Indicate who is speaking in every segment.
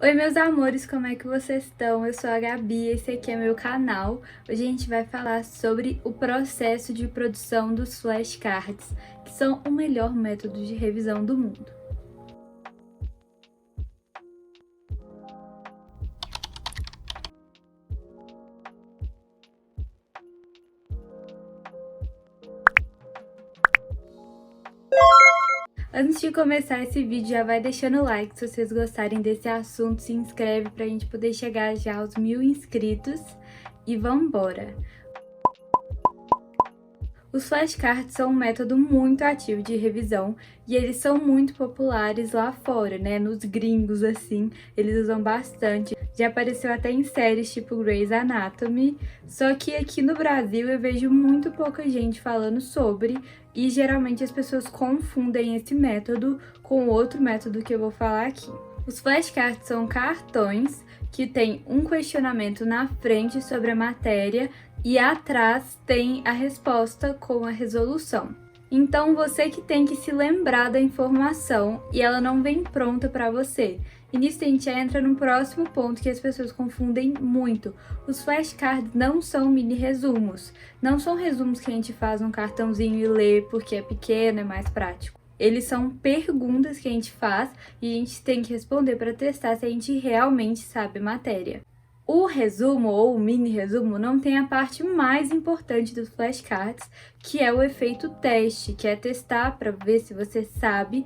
Speaker 1: Oi, meus amores, como é que vocês estão? Eu sou a Gabi, esse aqui é meu canal. Hoje a gente vai falar sobre o processo de produção dos flashcards, que são o melhor método de revisão do mundo. Antes de começar esse vídeo, já vai deixando o like se vocês gostarem desse assunto, se inscreve pra gente poder chegar já aos 1000 inscritos e vambora! Os flashcards são um método muito ativo de revisão e eles são muito populares lá fora, né? Nos gringos, assim, eles usam bastante. Já apareceu até em séries tipo Grey's Anatomy, só que aqui no Brasil eu vejo muito pouca gente falando sobre e geralmente as pessoas confundem esse método com outro método que eu vou falar aqui. Os flashcards são cartões que tem um questionamento na frente sobre a matéria e atrás tem a resposta com a resolução. Então você que tem que se lembrar da informação e ela não vem pronta para você. E nisso a gente entra no próximo ponto que as pessoas confundem muito. Os flashcards não são mini resumos. Não são resumos que a gente faz num cartãozinho e lê porque é pequeno, é mais prático. Eles são perguntas que a gente faz e a gente tem que responder para testar se a gente realmente sabe a matéria. O resumo ou o mini resumo não tem a parte mais importante dos flashcards, que é o efeito teste, que é testar para ver se você sabe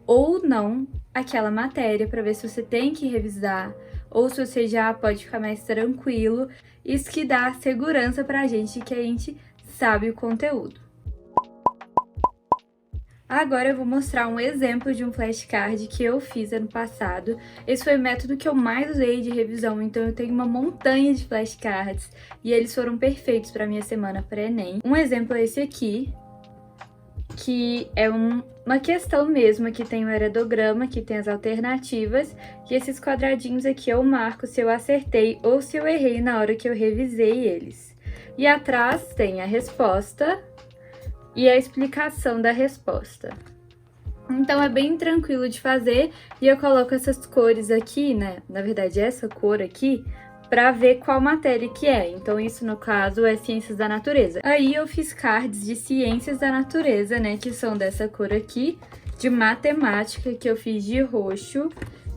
Speaker 1: ou não aquela matéria, para ver se você tem que revisar ou se você já pode ficar mais tranquilo. Isso que dá segurança para a gente que a gente sabe o conteúdo. Agora eu vou mostrar um exemplo de um flashcard que eu fiz ano passado. Esse foi o método que eu mais usei de revisão, então eu tenho uma montanha de flashcards e eles foram perfeitos para minha semana pré-ENEM. Um exemplo é esse aqui, que é uma questão mesmo, que tem o heredograma, que tem as alternativas, e esses quadradinhos aqui eu marco se eu acertei ou se eu errei na hora que eu revisei eles. E atrás tem a resposta e a explicação da resposta. Então é bem tranquilo de fazer e eu coloco essas cores aqui, né? Na verdade essa cor aqui, para ver qual matéria que é. Então isso no caso é Ciências da Natureza. Aí eu fiz cards de Ciências da Natureza, né? Que são dessa cor aqui, de Matemática que eu fiz de roxo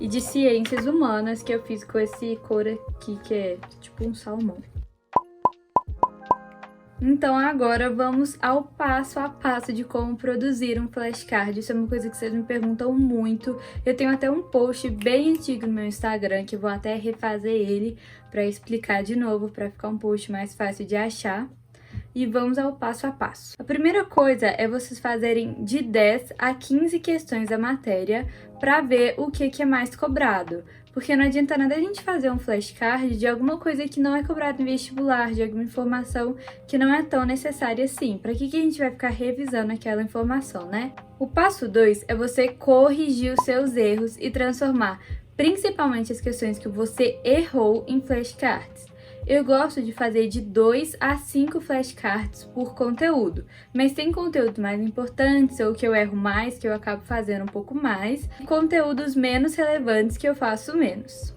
Speaker 1: e de Ciências Humanas que eu fiz com esse cor aqui que é tipo um salmão. Então agora vamos ao passo a passo de como produzir um flashcard. Isso é uma coisa que vocês me perguntam muito. Eu tenho até um post bem antigo no meu Instagram, que eu vou até refazer ele para explicar de novo, para ficar um post mais fácil de achar. E vamos ao passo a passo. A primeira coisa é vocês fazerem de 10 a 15 questões da matéria para ver o que é mais cobrado. Porque não adianta nada a gente fazer um flashcard de alguma coisa que não é cobrada em vestibular, de alguma informação que não é tão necessária assim. Para que a gente vai ficar revisando aquela informação, né? O passo 2 é você corrigir os seus erros e transformar principalmente as questões que você errou em flashcards. Eu gosto de fazer de 2 a 5 flashcards por conteúdo, mas tem conteúdos mais importantes ou que eu erro mais, que eu acabo fazendo um pouco mais, e conteúdos menos relevantes que eu faço menos.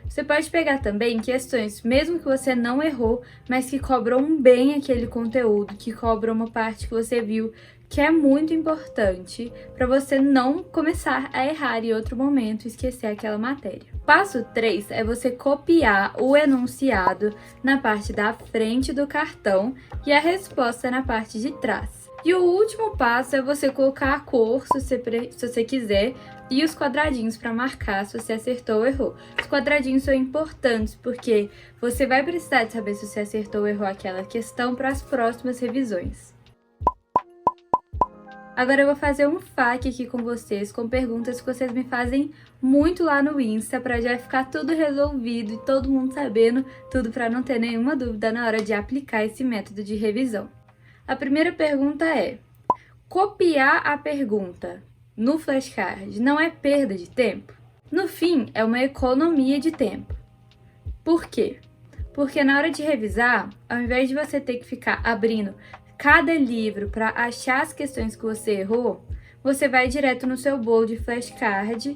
Speaker 1: Você pode pegar também questões, mesmo que você não errou, mas que cobram bem aquele conteúdo, que cobram uma parte que você viu que é muito importante para você não começar a errar em outro momento e esquecer aquela matéria. Passo 3 é você copiar o enunciado na parte da frente do cartão e a resposta na parte de trás. E o último passo é você colocar a cor, se você quiser, e os quadradinhos para marcar se você acertou ou errou. Os quadradinhos são importantes porque você vai precisar de saber se você acertou ou errou aquela questão para as próximas revisões. Agora eu vou fazer um FAQ aqui com vocês, com perguntas que vocês me fazem muito lá no Insta, para já ficar tudo resolvido e todo mundo sabendo tudo, para não ter nenhuma dúvida na hora de aplicar esse método de revisão. A primeira pergunta é: copiar a pergunta no flashcard não é perda de tempo? No fim, é uma economia de tempo. Por quê? Porque na hora de revisar, ao invés de você ter que ficar abrindo cada livro para achar as questões que você errou, você vai direto no seu bolo de flashcard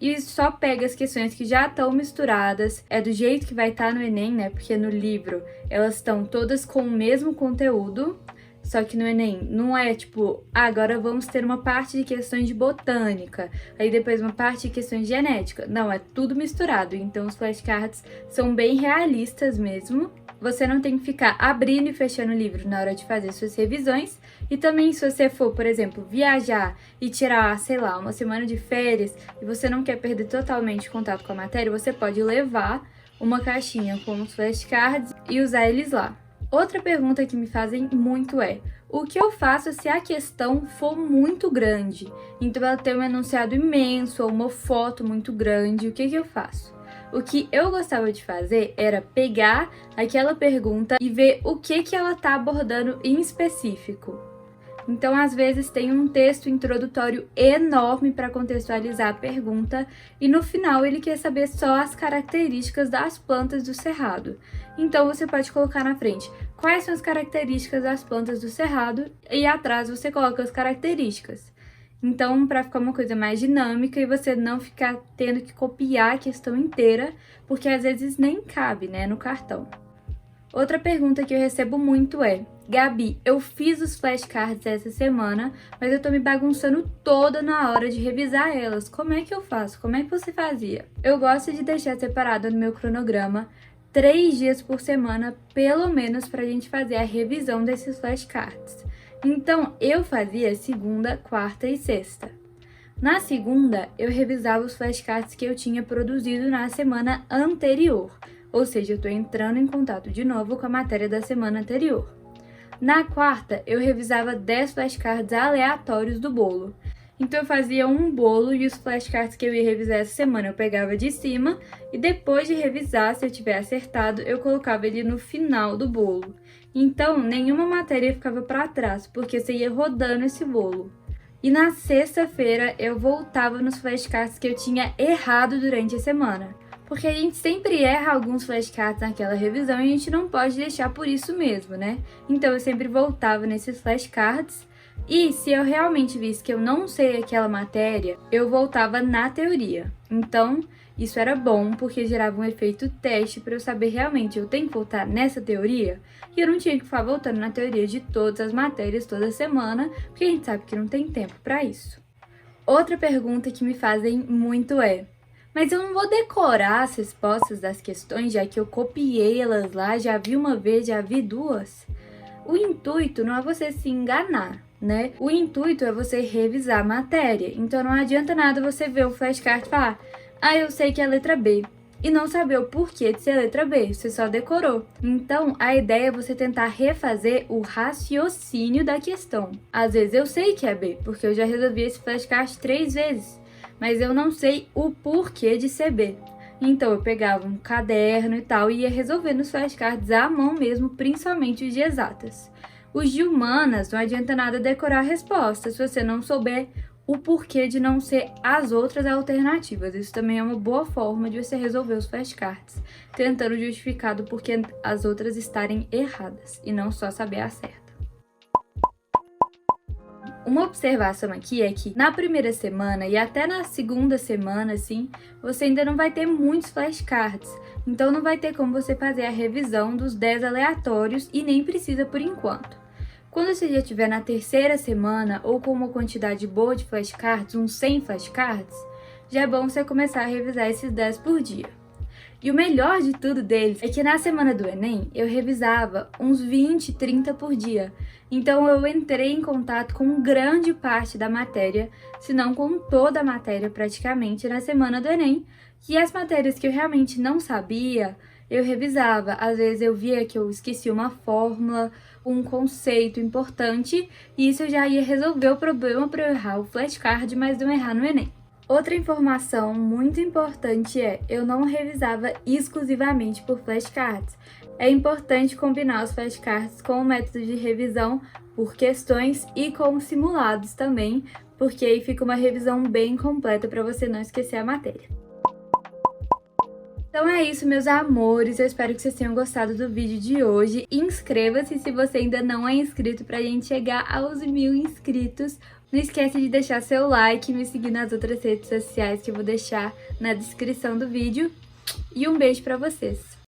Speaker 1: e só pega as questões que já estão misturadas, é do jeito que vai estar no Enem, né? Porque no livro elas estão todas com o mesmo conteúdo, só que no Enem não é tipo, agora vamos ter uma parte de questões de botânica, aí depois uma parte de questões de genética. Não, é tudo misturado, então os flashcards são bem realistas mesmo. Você não tem que ficar abrindo e fechando o livro na hora de fazer suas revisões. E também, se você for, por exemplo, viajar e tirar, sei lá, uma semana de férias e você não quer perder totalmente contato com a matéria, você pode levar uma caixinha com os flashcards e usar eles lá. Outra pergunta que me fazem muito é: o que eu faço se a questão for muito grande? Então, ela tem um enunciado imenso ou uma foto muito grande, o que eu faço? O que eu gostava de fazer era pegar aquela pergunta e ver o que ela está abordando em específico. Então, às vezes, tem um texto introdutório enorme para contextualizar a pergunta e no final ele quer saber só as características das plantas do cerrado. Então, você pode colocar na frente quais são as características das plantas do cerrado e atrás você coloca as características. Então, para ficar uma coisa mais dinâmica e você não ficar tendo que copiar a questão inteira, porque às vezes nem cabe, né, no cartão. Outra pergunta que eu recebo muito é: Gabi, eu fiz os flashcards essa semana, mas eu tô me bagunçando toda na hora de revisar elas. Como é que eu faço? Como é que você fazia? Eu gosto de deixar separado no meu cronograma 3 dias por semana, pelo menos, pra gente fazer a revisão desses flashcards. Então, eu fazia segunda, quarta e sexta. Na segunda, eu revisava os flashcards que eu tinha produzido na semana anterior, ou seja, eu estou entrando em contato de novo com a matéria da semana anterior. Na quarta, eu revisava 10 flashcards aleatórios do bolo. Então, eu fazia um bolo e os flashcards que eu ia revisar essa semana eu pegava de cima e depois de revisar, se eu tiver acertado, eu colocava ele no final do bolo. Então, nenhuma matéria ficava para trás, porque você ia rodando esse bolo. E na sexta-feira, eu voltava nos flashcards que eu tinha errado durante a semana. Porque a gente sempre erra alguns flashcards naquela revisão e a gente não pode deixar por isso mesmo, né? Então, eu sempre voltava nesses flashcards. E se eu realmente visse que eu não sei aquela matéria, eu voltava na teoria. Então, isso era bom porque gerava um efeito teste para eu saber realmente eu tenho que voltar nessa teoria e eu não tinha que ficar voltando na teoria de todas as matérias toda semana, porque a gente sabe que não tem tempo para isso. Outra pergunta que me fazem muito é: mas eu não vou decorar as respostas das questões, já que eu copiei elas lá, já vi uma vez, já vi duas? O intuito não é você se enganar, né? O intuito é você revisar a matéria. Então não adianta nada você ver o flashcard e falar: ah, eu sei que é a letra B, e não saber o porquê de ser a letra B, você só decorou. Então, a ideia é você tentar refazer o raciocínio da questão. Às vezes eu sei que é B, porque eu já resolvi esse flashcard 3 vezes, mas eu não sei o porquê de ser B. Então, eu pegava um caderno e tal e ia resolvendo os flashcards à mão mesmo, principalmente os de exatas. Os de humanas, não adianta nada decorar a resposta se você não souber o porquê de não ser as outras alternativas. Isso também é uma boa forma de você resolver os flashcards, tentando justificar do porquê as outras estarem erradas e não só saber a certa. Uma observação aqui é que na primeira semana e até na segunda semana, assim, você ainda não vai ter muitos flashcards. Então não vai ter como você fazer a revisão dos 10 aleatórios e nem precisa por enquanto. Quando você já estiver na terceira semana ou com uma quantidade boa de flashcards, uns 100 flashcards, já é bom você começar a revisar esses 10 por dia. E o melhor de tudo deles é que na semana do Enem eu revisava uns 20, 30 por dia. Então eu entrei em contato com grande parte da matéria, se não com toda a matéria praticamente, na semana do Enem. E as matérias que eu realmente não sabia, eu revisava. Às vezes eu via que eu esqueci uma fórmula, um conceito importante, e isso eu já ia resolver o problema para eu errar o flashcard, mas não errar no Enem. Outra informação muito importante é: eu não revisava exclusivamente por flashcards. É importante combinar os flashcards com o método de revisão por questões e com simulados também, porque aí fica uma revisão bem completa para você não esquecer a matéria. Então é isso, meus amores, eu espero que vocês tenham gostado do vídeo de hoje. Inscreva-se se você ainda não é inscrito pra gente chegar aos 1000 inscritos. Não esquece de deixar seu like e me seguir nas outras redes sociais que eu vou deixar na descrição do vídeo. E um beijo pra vocês!